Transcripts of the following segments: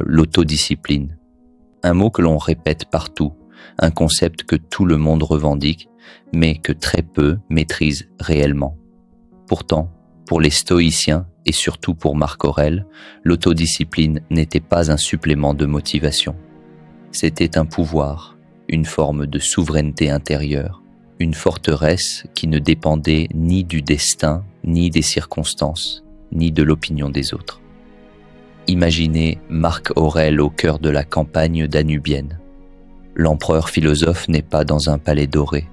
l'autodiscipline. Un mot que l'on répète partout, un concept que tout le monde revendique, mais que très peu maîtrisent réellement. Pourtant, pour les stoïciens et surtout pour Marc Aurèle, l'autodiscipline n'était pas un supplément de motivation. C'était un pouvoir, une forme de souveraineté intérieure, une forteresse qui ne dépendait ni du destin, ni des circonstances, ni de l'opinion des autres. Imaginez Marc Aurèle au cœur de la campagne danubienne. L'empereur philosophe n'est pas dans un palais doré,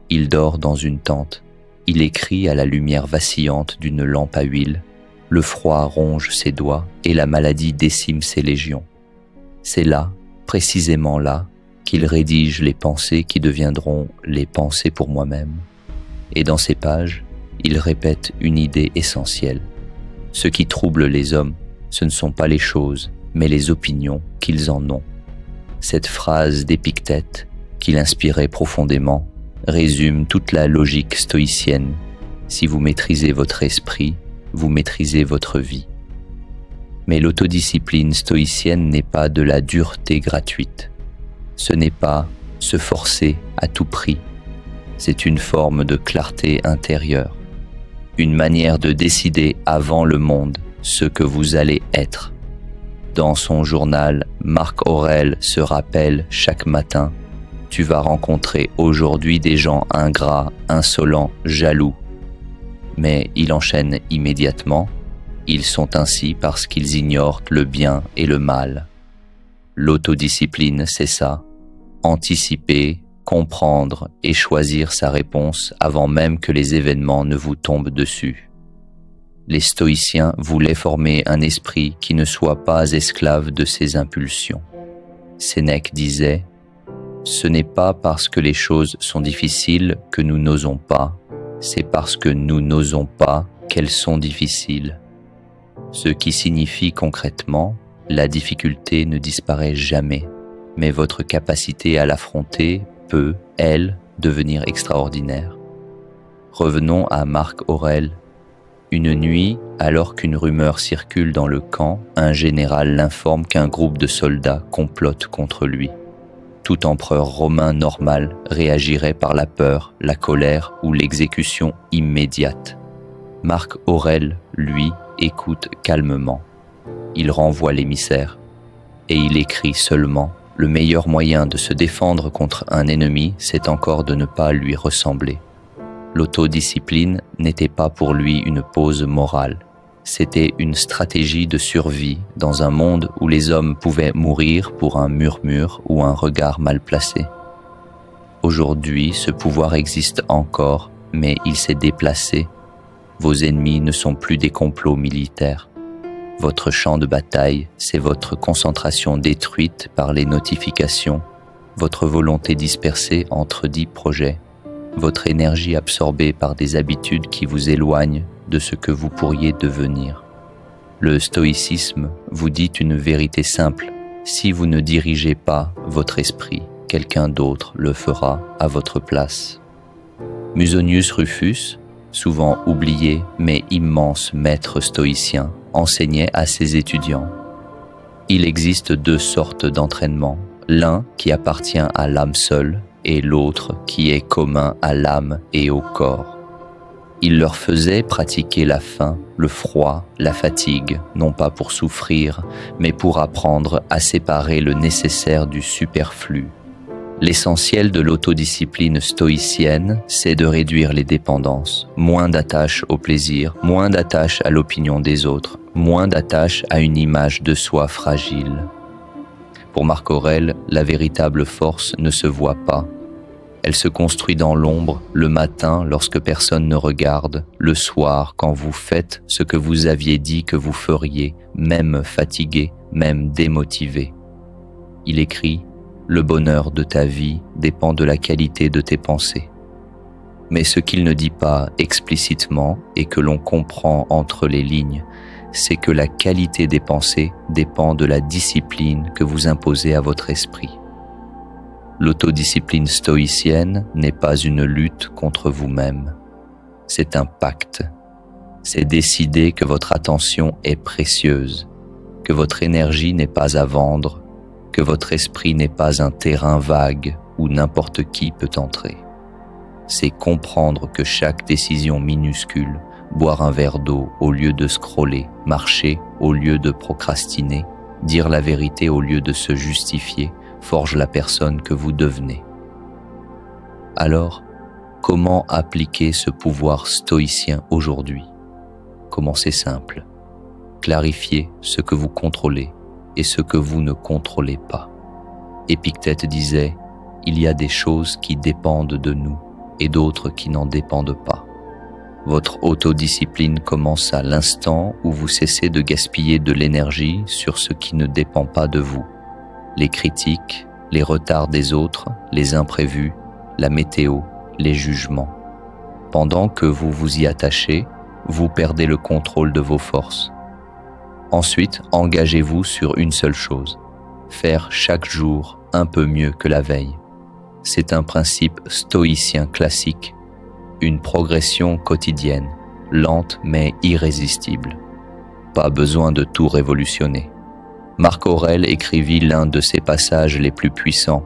il dort dans une tente, il écrit à la lumière vacillante d'une lampe à huile, le froid ronge ses doigts et la maladie décime ses légions. C'est là, précisément là, qu'il rédige les pensées qui deviendront les pensées pour moi-même. Et dans ces pages, il répète une idée essentielle. Ce qui trouble les hommes, ce ne sont pas les choses, mais les opinions qu'ils en ont. Cette phrase d'Épictète, qu'il inspirait profondément, résume toute la logique stoïcienne. Si vous maîtrisez votre esprit, vous maîtrisez votre vie. Mais l'autodiscipline stoïcienne n'est pas de la dureté gratuite. Ce n'est pas se forcer à tout prix. C'est une forme de clarté intérieure, une manière de décider avant le monde ce que vous allez être. Dans son journal, Marc Aurèle se rappelle chaque matin: tu vas rencontrer aujourd'hui des gens ingrats, insolents, jaloux. Mais il enchaîne immédiatement: ils sont ainsi parce qu'ils ignorent le bien et le mal. L'autodiscipline, c'est ça. Anticiper, comprendre et choisir sa réponse avant même que les événements ne vous tombent dessus. Les stoïciens voulaient former un esprit qui ne soit pas esclave de ses impulsions. Sénèque disait: ce n'est pas parce que les choses sont difficiles que nous n'osons pas, c'est parce que nous n'osons pas qu'elles sont difficiles. Ce qui signifie concrètement, la difficulté ne disparaît jamais, mais votre capacité à l'affronter peut, elle, devenir extraordinaire. Revenons à Marc Aurèle. Une nuit, alors qu'une rumeur circule dans le camp, un général l'informe qu'un groupe de soldats complote contre lui. Tout empereur romain normal réagirait par la peur, la colère ou l'exécution immédiate. Marc Aurèle, lui, écoute calmement. Il renvoie l'émissaire et il écrit seulement: le meilleur moyen de se défendre contre un ennemi, c'est encore de ne pas lui ressembler. L'autodiscipline n'était pas pour lui une pause morale. C'était une stratégie de survie dans un monde où les hommes pouvaient mourir pour un murmure ou un regard mal placé. Aujourd'hui, ce pouvoir existe encore, mais il s'est déplacé. Vos ennemis ne sont plus des complots militaires. Votre champ de bataille, c'est votre concentration détruite par les notifications, votre volonté dispersée entre 10 projets, votre énergie absorbée par des habitudes qui vous éloignent de ce que vous pourriez devenir. Le stoïcisme vous dit une vérité simple: si vous ne dirigez pas votre esprit, quelqu'un d'autre le fera à votre place. Musonius Rufus, souvent oublié mais immense maître stoïcien, enseignait à ses étudiants: il existe 2 sortes d'entraînement, l'un qui appartient à l'âme seule et l'autre qui est commun à l'âme et au corps. Il leur faisait pratiquer la faim, le froid, la fatigue, non pas pour souffrir, mais pour apprendre à séparer le nécessaire du superflu. L'essentiel de l'autodiscipline stoïcienne, c'est de réduire les dépendances, moins d'attache au plaisir, moins d'attache à l'opinion des autres, moins d'attache à une image de soi fragile. Pour Marc Aurèle, la véritable force ne se voit pas. Elle se construit dans l'ombre, le matin lorsque personne ne regarde, le soir quand vous faites ce que vous aviez dit que vous feriez, même fatigué, même démotivé. Il écrit: le bonheur de ta vie dépend de la qualité de tes pensées. Mais ce qu'il ne dit pas explicitement et que l'on comprend entre les lignes, c'est que la qualité des pensées dépend de la discipline que vous imposez à votre esprit. L'autodiscipline stoïcienne n'est pas une lutte contre vous-même. C'est un pacte. C'est décider que votre attention est précieuse. que votre énergie n'est pas à vendre, que votre esprit n'est pas un terrain vague où n'importe qui peut entrer. C'est comprendre que chaque décision minuscule, boire un verre d'eau au lieu de scroller, marcher au lieu de procrastiner, dire la vérité au lieu de se justifier, forge la personne que vous devenez. Alors, comment appliquer ce pouvoir stoïcien aujourd'hui? Commencez simple. Clarifiez ce que vous contrôlez et ce que vous ne contrôlez pas. Épictète disait « Il y a des choses qui dépendent de nous et d'autres qui n'en dépendent pas ». Votre autodiscipline commence à l'instant où vous cessez de gaspiller de l'énergie sur ce qui ne dépend pas de vous. Les critiques, les retards des autres, les imprévus, la météo, les jugements. Pendant que vous vous y attachez, vous perdez le contrôle de vos forces. Ensuite, engagez-vous sur une seule chose, faire chaque jour un peu mieux que la veille. C'est un principe stoïcien classique, une progression quotidienne, lente mais irrésistible. Pas besoin de tout révolutionner. Marc Aurèle écrivit l'un de ses passages les plus puissants.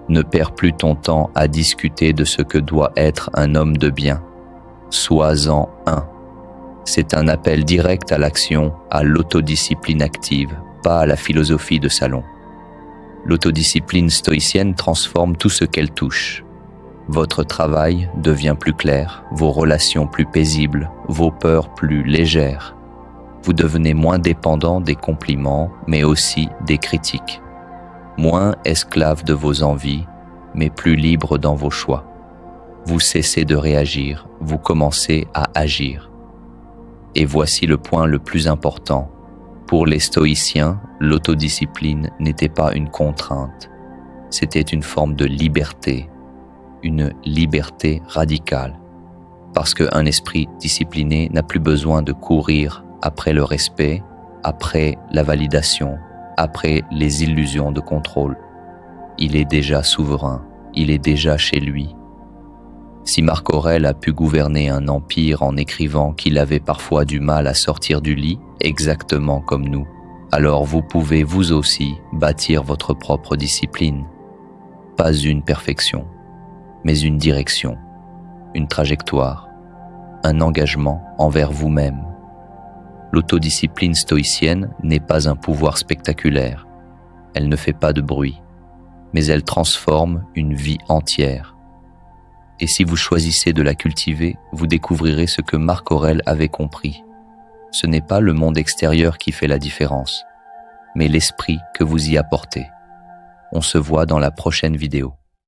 Ne perds plus ton temps à discuter de ce que doit être un homme de bien. Sois-en un. C'est un appel direct à l'action, à l'autodiscipline active, pas à la philosophie de salon. L'autodiscipline stoïcienne transforme tout ce qu'elle touche. Votre travail devient plus clair, vos relations plus paisibles, vos peurs plus légères. Vous devenez moins dépendant des compliments, mais aussi des critiques. Moins esclave de vos envies, mais plus libre dans vos choix. Vous cessez de réagir, vous commencez à agir. Et voici le point le plus important. Pour les stoïciens, l'autodiscipline n'était pas une contrainte. C'était une forme de liberté, une liberté radicale. Parce qu'un esprit discipliné n'a plus besoin de courir après le respect, après la validation, après les illusions de contrôle. Il est déjà souverain, il est déjà chez lui. Si Marc Aurèle a pu gouverner un empire en écrivant qu'il avait parfois du mal à sortir du lit, exactement comme nous, alors vous pouvez vous aussi bâtir votre propre discipline. Pas une perfection, mais une direction, une trajectoire, un engagement envers vous-même. L'autodiscipline stoïcienne n'est pas un pouvoir spectaculaire. Elle ne fait pas de bruit, mais elle transforme une vie entière. Et si vous choisissez de la cultiver, vous découvrirez ce que Marc Aurèle avait compris. Ce n'est pas le monde extérieur qui fait la différence, mais l'esprit que vous y apportez. On se voit dans la prochaine vidéo.